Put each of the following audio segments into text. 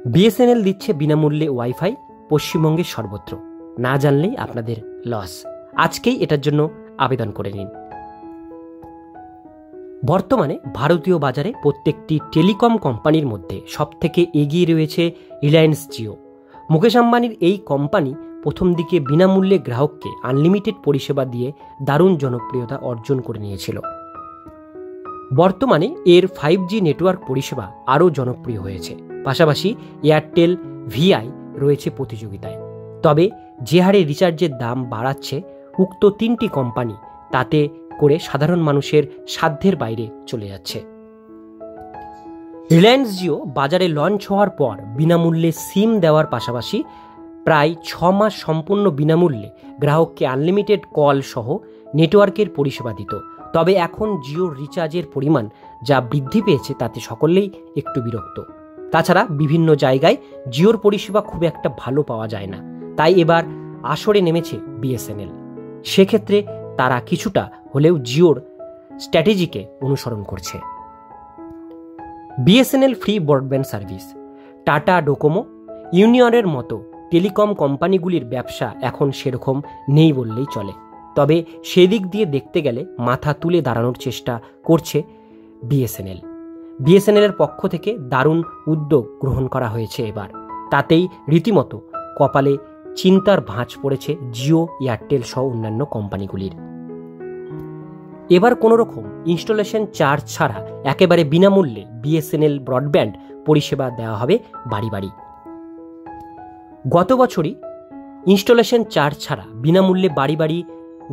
BSNL দিচ্ছে বিনামূল্যে wifi পশ্চিমবঙ্গের সর্বত্র। না জানলেই আপনাদের লস। আজকেই এটার জন্য আবেদন করে নিন। বর্তমানে ভারতীয় বাজারে প্রত্যেকটি টেলিকম কোম্পানির মধ্যে সবথেকে এগিয়ে রয়েছে রিলায়েন্স জিও। মুকেশ আম্বানির এই কোম্পানি প্রথম দিকে বিনামূল্যে গ্রাহককে আনলিমিটেড পরিষেবা দিয়ে দারুণ জনপ্রিয়তা অর্জন করে নিয়েছিল। বর্তমানে এর 5G নেটওয়ার্ক পরিষেবা আরও জনপ্রিয় হয়েছে। পাশাপাশি এয়ারটেল ভিআই রয়েছে প্রতিযোগিতায়। তবে যে হারে রিচার্জের দাম বাড়াচ্ছে উক্ত তিনটি কোম্পানি, তাতে করে সাধারণ মানুষের সাধ্যের বাইরে চলে যাচ্ছে। রিলায়েন্স জিও বাজারে লঞ্চ হওয়ার পর বিনামূল্যে সিম দেওয়ার পাশাপাশি প্রায় 6 মাস সম্পূর্ণ বিনামূল্যে গ্রাহককে আনলিমিটেড কল সহ নেটওয়ার্কের পরিষেবা দিত। তবে এখন জিওর রিচার্জের পরিমাণ যা বৃদ্ধি পেয়েছে তাতে সকলেই একটু বিরক্ত। তাছাড়া বিভিন্ন জায়গায় জিওর পরিষেবা খুব একটা ভালো পাওয়া যায় না। তাই এবার আসরে নেমেছে বিএসএনএল। সেক্ষেত্রে তারা কিছুটা হলেও জিওর স্ট্র্যাটেজিকে অনুসরণ করছে। BSNL free broadband service. Tata, Docomo, ইউনিয়নের মতো টেলিকম কোম্পানিগুলির ব্যবসা এখন সেরকম নেই বললেই চলে। তবে সেদিক দিয়ে দেখতে গেলে মাথা তুলে দাঁড়ানোর চেষ্টা করছে বিএসএনএল। বিএসএনএলের পক্ষ থেকে দারুণ উদ্যোগ গ্রহণ করা হয়েছে এবার। তাতেই রীতিমতো কপালে চিন্তার ভাঁজ পড়েছে জিও, এয়ারটেল সহ অন্যান্য কোম্পানিগুলির। এবার কোনো রকম ইনস্টলেশন চার্জ ছাড়া একেবারে বিনামূল্যে বিএসএনএল ব্রডব্যান্ড পরিষেবা দেওয়া হবে বাড়ি বাড়ি। গত বছরই ইনস্টলেশন চার্জ ছাড়া বিনামূল্যে বাড়ি বাড়ি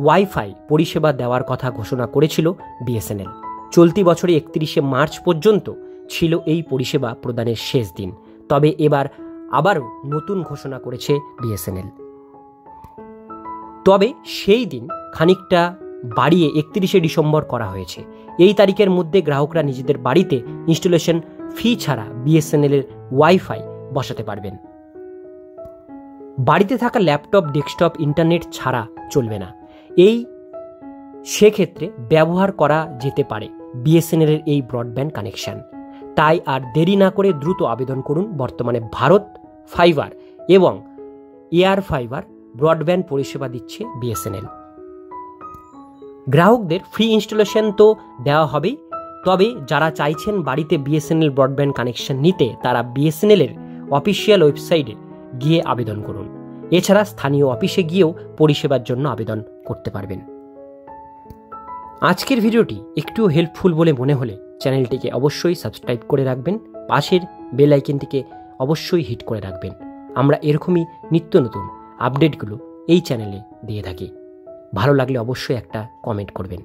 ওয়াইফাই পরিষেবা দেওয়ার কথা ঘোষণা করেছিল বিএসএনএল। চলতি বছরে 31শে মার্চ পর্যন্ত ছিল এই পরিষেবা প্রদানের শেষ দিন। তবে এবার আবারও নতুন ঘোষণা করেছে বিএসএনএল। তবে সেই দিন খানিকটা বাড়িয়ে 31শে ডিসেম্বর করা হয়েছে। এই তারিখের মধ্যে গ্রাহকরা নিজেদের বাড়িতে ইনস্টলেশন ফি ছাড়া বিএসএনএলের ওয়াইফাই বসাতে পারবেন। বাড়িতে থাকা ল্যাপটপ, ডেস্কটপ ইন্টারনেট ছাড়া চলবে না। সেক্ষেত্রে ব্যবহার করা যেতে পারে বিএসএনএলের এই ব্রডব্যান্ড কানেকশন। তাই আর দেরি না করে দ্রুত আবেদন করুন। বর্তমানে ভারত ফাইবার এবং এয়ার ফাইবার ব্রডব্যান্ড পরিষেবা দিচ্ছে বিএসএনএল। গ্রাহকদের ফ্রি ইনস্টলেশন তো দেওয়া হবেই, তবে যারা চাইছেন বাড়িতে বিএসএনএল ব্রডব্যান্ড কানেকশন নিতে তারা বিএসএনএলের অফিসিয়াল ওয়েবসাইটে গিয়ে আবেদন করুন। এছাড়া স্থানীয় অফিসে গিয়েও পরিষেবার জন্য আবেদন করতে পারবেন। আজকের ভিডিওটি একটু হেল্পফুল বলে মনে হলে চ্যানেলটিকে অবশ্যই সাবস্ক্রাইব করে রাখবেন। পাশের বেল আইকনটিকে অবশ্যই হিট করে রাখবেন। আমরা এরকমই নিত্য নতুন আপডেটগুলো এই চ্যানেলে দিয়ে থাকি। ভালো লাগলে অবশ্যই একটা কমেন্ট করবেন।